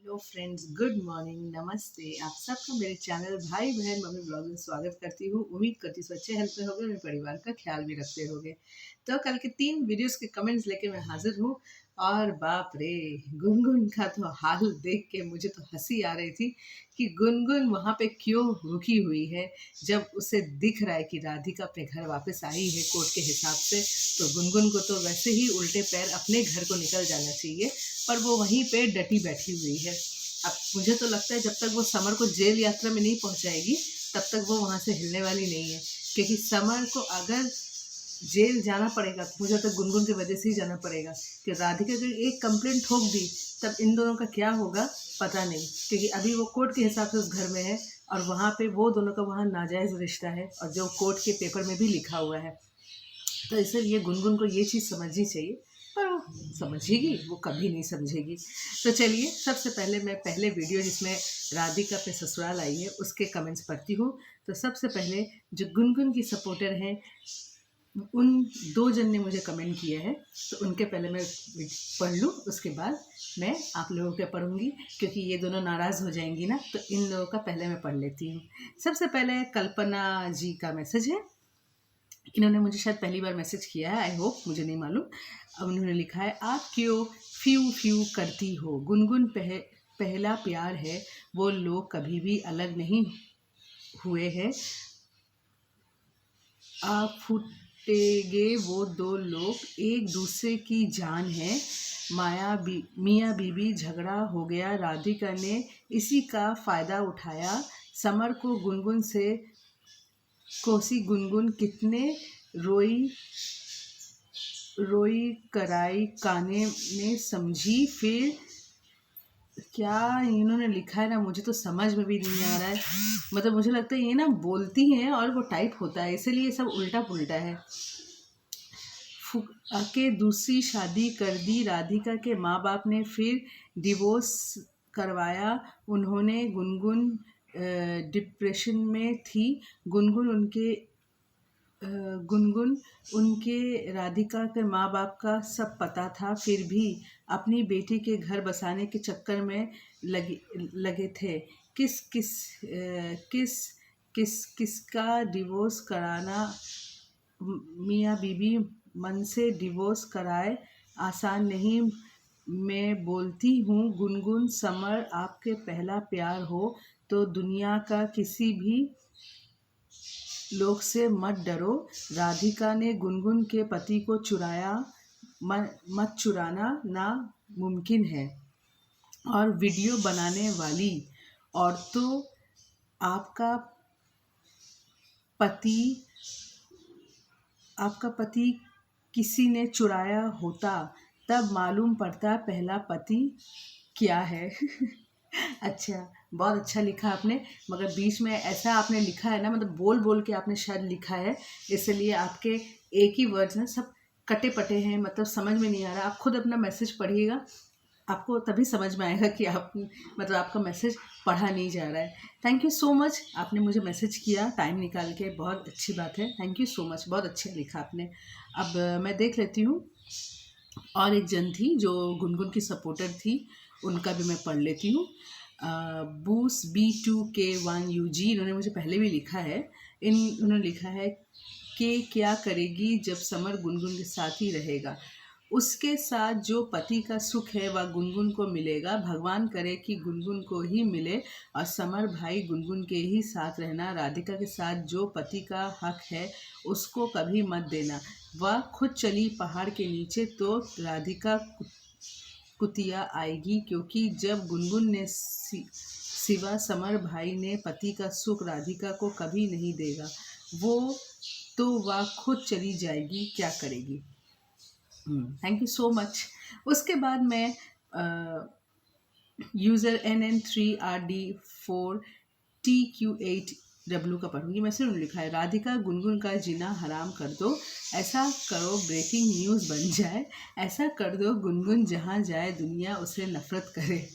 Hello friends, good morning, नमस्ते। आप सबका मेरे चैनल भाई बहन मम्मी ब्लॉग में स्वागत करती हूँ। उम्मीद करती हूँ अच्छे हेल्थ में होगे, मेरे परिवार का ख्याल भी रखते होगे। तो कल के 3 वीडियोस के कमेंट्स लेके मैं हाजिर हूँ। और बाप रे, गुनगुन का तो हाल देख के मुझे तो हंसी आ रही थी कि गुनगुन वहाँ पे क्यों रुकी हुई है। जब उसे दिख रहा है कि राधिका अपने घर वापस आई है कोर्ट के हिसाब से, तो गुनगुन को तो वैसे ही उल्टे पैर अपने घर को निकल जाना चाहिए, पर वो वहीं पे डटी बैठी हुई है। अब मुझे तो लगता है जब तक वो समर को जेल यात्रा में नहीं पहुंचाएगी तब तक वो वहां से हिलने वाली नहीं है। क्योंकि समर को अगर जेल जाना पड़ेगा तो मुझे तो गुनगुन की वजह से ही जाना पड़ेगा। कि राधिका की एक कंप्लेंट ठोक दी तब इन दोनों का क्या होगा पता नहीं। क्योंकि अभी वो कोर्ट के हिसाब से उस घर में है और वहाँ पे वो दोनों का वहाँ नाजायज़ रिश्ता है, और जो कोर्ट के पेपर में भी लिखा हुआ है। तो इसलिए गुनगुन को ये चीज़ समझनी चाहिए, पर वो समझेगी, वो कभी नहीं समझेगी। तो चलिए, सबसे पहले मैं पहले वीडियो जिसमें राधिका अपने ससुराल आई है उसके कमेंट्स पढ़ती हूँ। तो सबसे पहले जो गुनगुन की सपोर्टर हैं, उन 2 जन ने मुझे कमेंट किया है, तो उनके पहले मैं पढ़ लूँ, उसके बाद मैं आप लोगों के पढ़ूंगी। क्योंकि ये दोनों नाराज़ हो जाएंगी ना, तो इन लोगों का पहले मैं पढ़ लेती हूँ। सबसे पहले कल्पना जी का मैसेज है। इन्होंने मुझे शायद पहली बार मैसेज किया है, आई होप, मुझे नहीं मालूम। अब उन्होंने लिखा है, आप क्यों फ्यू फ्यू करती हो, गुनगुन पहला प्यार है, वो लोग कभी भी अलग नहीं हुए हैं, आप फूटेगे वो 2 लोग एक दूसरे की जान है। मियाँ बीबी झगड़ा हो गया, राधिका ने इसी का फ़ायदा उठाया, समर को गुनगुन से कोसी, गुनगुन कितने रोई रोई कराई, काने में समझी, फिर क्या इन्होंने लिखा है ना, मुझे तो समझ में भी नहीं आ रहा है। मतलब मुझे लगता है ये ना बोलती हैं और वो टाइप होता है, इसीलिए सब उल्टा पुल्टा है। के दूसरी शादी कर दी, राधिका के माँ बाप ने फिर डिवोर्स करवाया, उन्होंने गुनगुन डिप्रेशन में थी, गुनगुन उनके गुनगुन उनके राधिका के माँ बाप का सब पता था, फिर भी अपनी बेटी के घर बसाने के चक्कर में लगे थे। किस किस किस किस किसका डिवोर्स कराना, मियाँ बीबी मन से डिवोर्स कराए, आसान नहीं। मैं बोलती हूँ गुनगुन, समर आपके पहला प्यार हो तो दुनिया का किसी भी लोग से मत डरो। राधिका ने गुनगुन के पति को चुराया, मत चुराना, ना मुमकिन है। और वीडियो बनाने वाली औरतों, आपका पति किसी ने चुराया होता तब मालूम पड़ता पहला पति क्या है। अच्छा, बहुत अच्छा लिखा आपने, मगर बीच में ऐसा आपने लिखा है ना, मतलब बोल बोल के आपने शायद लिखा है, इसलिए आपके एक ही वर्ड्स ना सब कटे पटे हैं, मतलब समझ में नहीं आ रहा। आप खुद अपना मैसेज पढ़िएगा, आपको तभी समझ में आएगा कि आप, मतलब आपका मैसेज पढ़ा नहीं जा रहा है। थैंक यू सो मच, आपने मुझे मैसेज किया टाइम निकाल के, बहुत अच्छी बात है। थैंक यू सो मच, बहुत अच्छा लिखा आपने। अब मैं देख लेती हूँ, और एक जन थी जो गुनगुन की सपोर्टर थी, उनका भी मैं पढ़ लेती हूँ। बूस B2K1UG, इन्होंने मुझे पहले भी लिखा है। उन्होंने लिखा है कि क्या करेगी जब समर गुनगुन के साथ ही रहेगा, उसके साथ जो पति का सुख है वह गुनगुन को मिलेगा, भगवान करे कि गुनगुन को ही मिले, और समर भाई गुनगुन के ही साथ रहना, राधिका के साथ जो पति का हक है उसको कभी मत देना। वह खुद चली पहाड़ के नीचे तो राधिका कुतिया आएगी, क्योंकि जब गुनगुन ने सिवा समर भाई ने पति का सुख राधिका को कभी नहीं देगा, वो तो वह खुद चली जाएगी, क्या करेगी। Thank you so much. उसके बाद मैं यूज़र NN3RD4TQ8W का पढ़ूंगी। मैं सिर्फ लिखा है, राधिका गुनगुन का जीना हराम कर दो, ऐसा करो ब्रेकिंग न्यूज़ बन जाए, ऐसा कर दो गुनगुन जहाँ जाए दुनिया उसे नफरत करे।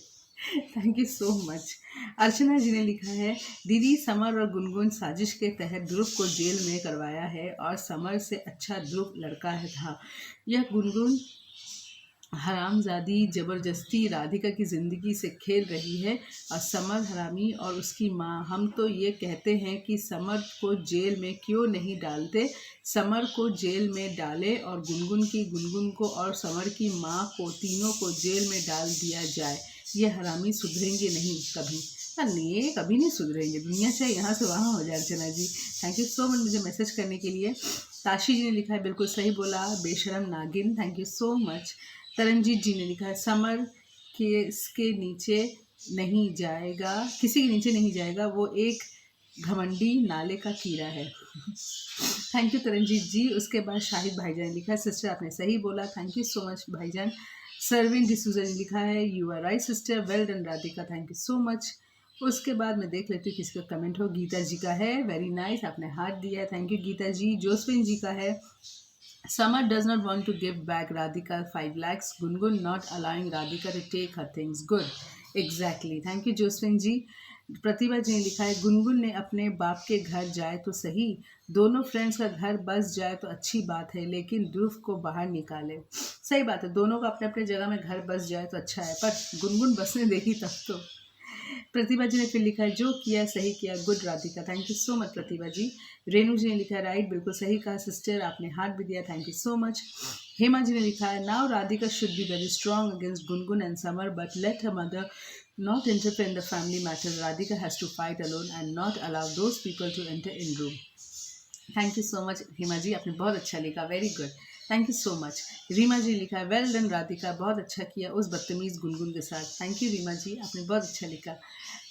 Thank you so much. Archana ji ने लिखा है, दीदी समर और गुनगुन साजिश के तहत ध्रुव को जेल में करवाया है, और समर से अच्छा ध्रुव लड़का है था। यह गुनगुन हरामजादी ज़बरदस्ती राधिका की ज़िंदगी से खेल रही है और समर हरामी और उसकी माँ। हम तो ये कहते हैं कि समर को जेल में क्यों नहीं डालते, समर को जेल में डाले और गुनगुन को और समर की माँ को, तीनों को जेल में डाल दिया जाए। ये हरामी सुधरेंगे नहीं कभी। नहीं, ये कभी नहीं सुधरेंगे, दुनिया चाहे यहाँ से वहाँ हो जाए। अर्चना जी, थैंक यू सो मच मुझे मैसेज करने के लिए। ताशी जी ने लिखा है बिल्कुल सही बोला बेशरम नागिन, thank you so much. Taranjeet ji ने लिखा है समर के इसके नीचे नहीं जाएगा, किसी के नीचे नहीं जाएगा, वो एक घमंडी नाले का कीड़ा है। थैंक यू तरनजीत जी। उसके बाद शाहिद भाईजान ने लिखा है सिस्टर आपने सही बोला, थैंक यू सो मच भाईजान। सरविन डिसूजा ने लिखा है you are right sister, well done Radhika, thank you so much. उसके बाद मैं देख लेती हूँ किसका कमेंट हो। गीता जी का है वेरी नाइस, आपने हाथ दिया है, thank you Geeta ji. Josephine ji का है Summer does not want to give back Radhika 5 lakhs. Gungun not allowing Radhika to take her things. Good. Exactly. Thank you, Josephine जी। प्रतिभा जी ने लिखा है गुनगुन ने अपने बाप के घर जाए तो सही, दोनों फ्रेंड्स का घर बस जाए तो अच्छी बात है, लेकिन ध्रुव को बाहर निकाले। सही बात है, दोनों का अपने अपने जगह में घर बस जाए तो अच्छा है, पर गुनगुन बसने देगी तब तो। प्रतिभा जी ने फिर लिखा है जो किया सही किया, good Radhika, thank you so much Pratibha ji. Renu ji ने लिखा है राइट, बिल्कुल सही कहा सिस्टर, आपने हाथ भी दिया, thank you so much. Hema ji ने लिखा है now Radhika should be very strong against Gungun and Samar, but let her mother not interfere in the family matter. Radhika has to fight alone and not allow those people to enter in room. Thank you so much Hema ji, आपने बहुत अच्छा लिखा, very good, thank you so much. Reema ji लिखा है well done Radhika, बहुत अच्छा किया उस बदतमीज़ गुनगुन के साथ, थैंक यू रीमा जी, आपने बहुत अच्छा लिखा।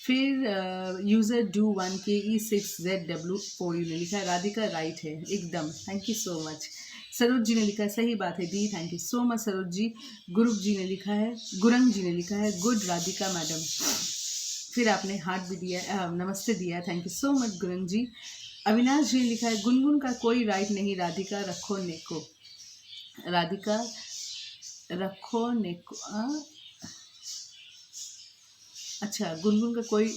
फिर यूज़र डू 1KE6ZW4 ने लिखा है राधिका राइट है एकदम, thank you so much. Saroj ji ने लिखा है सही बात है दी, thank you so much Saroj ji. Gurup ji ने लिखा है, गुरंग जी ने लिखा है गुड राधिका मैडम, फिर आपने हाथ भी दिया, नमस्ते दिया, thank you so much Gurung ji. Avinash ji ने लिखा है गुनगुन का कोई राइट नहीं, राधिका रखो नेको, राधिका रखो नेको, अच्छा गुनगुन का कोई,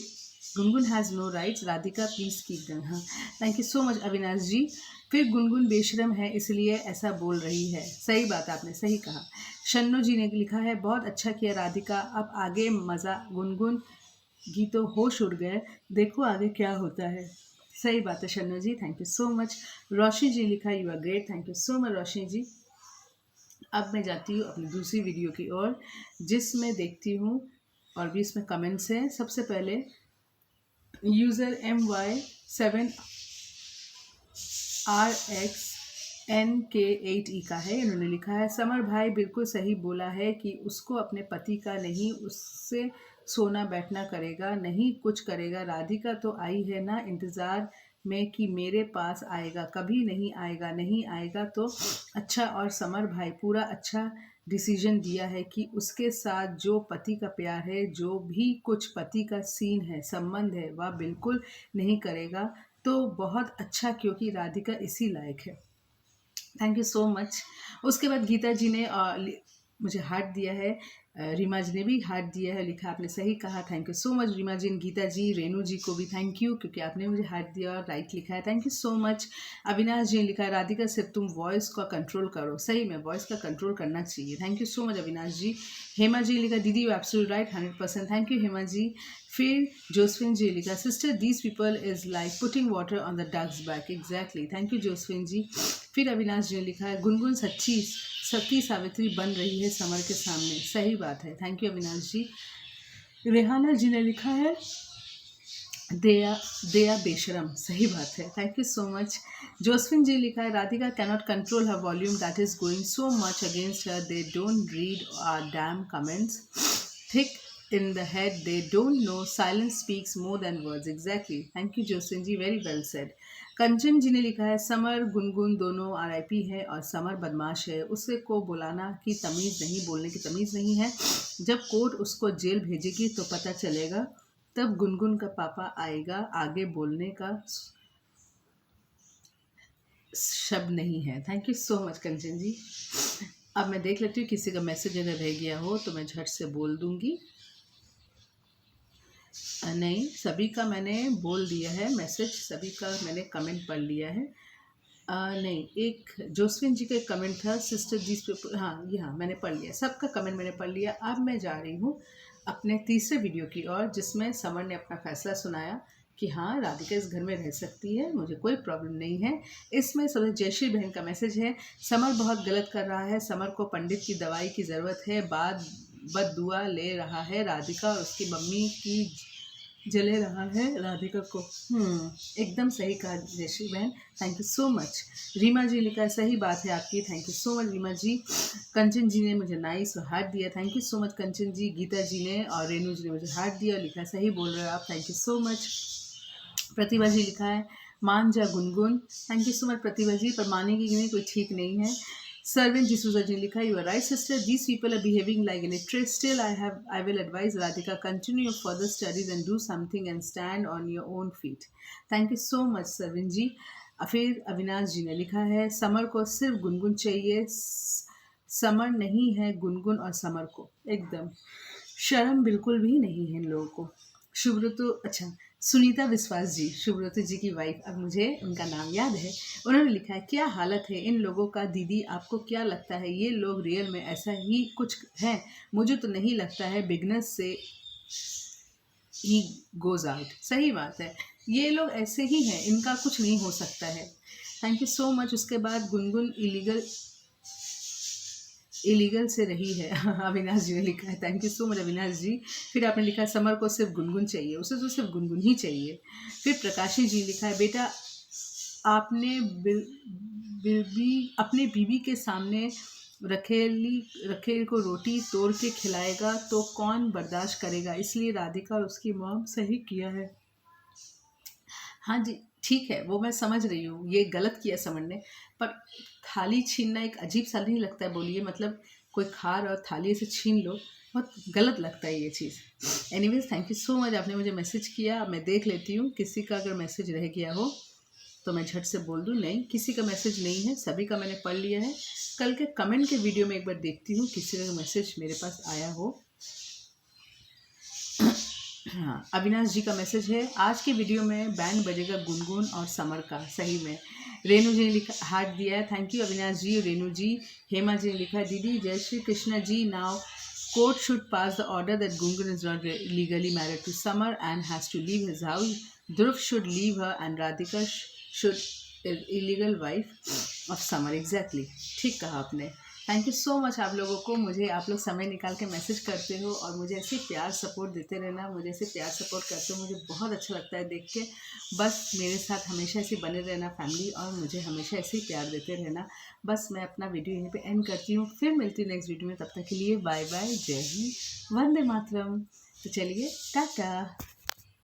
Gungun has no rights, Radhika please keep them. हाँ, thank you so much Avinash ji. फिर गुनगुन बेशरम है इसलिए ऐसा बोल रही है, सही बात आपने सही कहा। शन्नु जी ने लिखा है बहुत अच्छा किया राधिका, अब आगे मज़ा, गुनगुन की तो होश उड़ गए, देखो आगे क्या होता है। सही बात है Shannu ji, thank you so much. Roshni ji लिखा you are great, thank you so much Roshni ji. अब मैं जाती हूँ अपनी दूसरी वीडियो की ओर, जिसमें देखती हूँ और भी इसमें कमेंट्स हैं। सबसे पहले यूज़र MY7RXNK8E का है, इन्होंने लिखा है समर भाई बिल्कुल सही बोला है कि उसको अपने पति का नहीं, उससे सोना बैठना करेगा, नहीं कुछ करेगा। राधिका तो आई है ना इंतज़ार में कि मेरे पास आएगा, कभी नहीं आएगा, नहीं आएगा तो अच्छा। और समर भाई पूरा अच्छा डिसीजन दिया है कि उसके साथ जो पति का प्यार है, जो भी कुछ पति का सीन है, संबंध है, वह बिल्कुल नहीं करेगा, तो बहुत अच्छा, क्योंकि राधिका इसी लायक है। Thank you so much. उसके बाद गीता जी ने मुझे हार्ट दिया है, रीमा जी ने भी हार्ट दिया है, लिखा आपने सही कहा, thank you so much Reema ji and Geeta ji. Renu ji को भी थैंक यू क्योंकि आपने मुझे हार्ट दिया और राइट लिखा है, thank you so much. Avinash ji ने लिखा है राधिका सिर्फ तुम वॉइस का कंट्रोल करो, सही में वॉइस का कंट्रोल करना चाहिए, thank you so much Avinash ji. Hema ji ने लिखा दीदी you absolutely right 100%, thank you Hema ji. फिर जोसफिन जी लिखा sister these people is like putting water on the duck's back, exactly, thank you Josephine ji. फिर अविनाश जी ने लिखा है गुनगुन सच्ची सती सावित्री बन रही है समर के सामने, सही बात है, थैंक यू अविनाश जी। रेहाना जी ने लिखा है दया बेशरम, सही बात है, thank you so much. Josephine ji लिखा है Radhika cannot control her volume that is going so much against her, they don't read our damn comments, thick in the head, they don't know silence speaks more than words, exactly, thank you Josephine ji, very well said। Kanchan ji ने लिखा है summer Gungun दोनों RIP है और summer बदमाश है, उसे को बुलाना की तमीज़ नहीं, बोलने की तमीज़ नहीं है, जब कोर्ट उसको जेल भेजेगी तो पता चलेगा, तब गुनगुन का पापा आएगा, आगे बोलने का शब्द नहीं है, thank you so much Kanchan जी। अब मैं देख लेती हूँ किसी का मैसेज अगर रह गया हो तो मैं झट से बोल दूंगी, नहीं सभी का मैंने बोल दिया है मैसेज, सभी का मैंने कमेंट पढ़ लिया है। नहीं, एक जोस्विन जी का एक कमेंट था, सिस्टर दीस पीपल, हाँ ये, हाँ मैंने पढ़ लिया, सबका कमेंट मैंने पढ़ लिया। अब मैं जा रही हूँ अपने तीसरे वीडियो की ओर, जिसमें समर ने अपना फैसला सुनाया कि हाँ राधिका इस घर में रह सकती है, मुझे कोई प्रॉब्लम नहीं है। इसमें सबसे जयश्री बहन का मैसेज है, समर बहुत गलत कर रहा है, समर को पंडित की दवाई की ज़रूरत है, बद दुआ ले रहा है राधिका और उसकी मम्मी की, जले रहा है राधिका को। एकदम सही कहा जयश्री बहन, thank you so much. Reema ji लिखा है, सही बात है आपकी, thank you so much Reema ji. Kanchan ji ने मुझे नाइस और हार्ट दिया, thank you so much Kanchan ji. Geeta ji ने और रेनू जी ने मुझे हार्ट दिया और लिखा, सही बोल रहे हो आप, thank you so much. Pratibha ji लिखा है, मान जा Gungun, thank you so much Pratibha ji, पर मानेगी कि नहीं कोई ठीक नहीं है। Servin D'Souza ji लिखा, you are right sister, these people are behaving like illiterate, still I will advise Radhika, continue your further studies and do something and stand on your own feet. Thank you so much Servin जी। फिर अविनाश जी ने लिखा है, summer को सिर्फ गुनगुन चाहिए, summer नहीं है गुनगुन और समर को, एकदम शर्म बिल्कुल भी नहीं है इन लोगों को। शुभ्रतु, अच्छा सुनीता विश्वास जी, शुभ्रतु जी की वाइफ, अब मुझे उनका नाम याद है, उन्होंने लिखा है, क्या हालत है इन लोगों का दीदी, आपको क्या लगता है ये लोग रियल में ऐसा ही कुछ है? मुझे तो नहीं लगता है, बिगनर्स से ही गोज आउट। सही बात है, ये लोग ऐसे ही हैं, इनका कुछ नहीं हो सकता है। Thank you so much. उसके बाद गुनगुन इलीगल से रही है अविनाश जी ने लिखा है, thank you so much Avinash ji. फिर आपने लिखा है, समर को सिर्फ गुनगुन चाहिए, उसे तो सिर्फ गुनगुन ही चाहिए। फिर प्रकाशी जी लिखा है, बेटा आपने अपने बीवी के सामने रखेल को रोटी तोड़ के खिलाएगा तो कौन बर्दाश्त करेगा, इसलिए राधिका और उसकी मॉम सही किया है। हाँ जी ठीक है, वो मैं समझ रही हूँ, ये गलत किया समर ने, पर थाली छीनना एक अजीब सा नहीं लगता है? बोलिए, मतलब कोई खा रहा और थाली से छीन लो, बहुत गलत लगता है ये चीज़। Anyways thank you so much, आपने मुझे मैसेज किया, मैं देख लेती हूँ, किसी का अगर मैसेज रह गया हो तो मैं झट से बोल दूँ। नहीं, किसी का मैसेज नहीं है, सभी का मैंने पढ़ लिया है। कल के कमेंट के वीडियो में एक बार देखती हूँ किसी का मैसेज मेरे पास आया हो। हाँ, अविनाश जी का मैसेज है, आज के वीडियो में बैंड बजेगा गुनगुन और समर का, सही में। रेनू जी ने लिखा, हार्ट दिया है, थैंक यू अविनाश जी और रेनू जी। हेमा जी ने लिखा, दीदी जय Shri Krishna ji, now court should pass the order that Gungun is not legally married to Samar and has to leave his house. Dhruv should leave her and Radhika should illegal wife of Samar. Exactly, ठीक कहा आपने। Thank you so much आप लोगों को, मुझे आप लोग समय निकाल के मैसेज करते हो और मुझे ऐसे प्यार सपोर्ट देते रहना, मुझे ऐसे प्यार सपोर्ट करते हो, मुझे बहुत अच्छा लगता है देख के। बस मेरे साथ हमेशा ऐसे बने रहना फैमिली, और मुझे हमेशा ऐसे ही प्यार देते रहना। बस मैं अपना वीडियो यहीं पे एंड करती हूँ, फिर मिलती हूँ नेक्स्ट वीडियो में, तब तक के लिए बाय बाय, जय हिंद, वंदे मातरम। तो चलिए टाटा।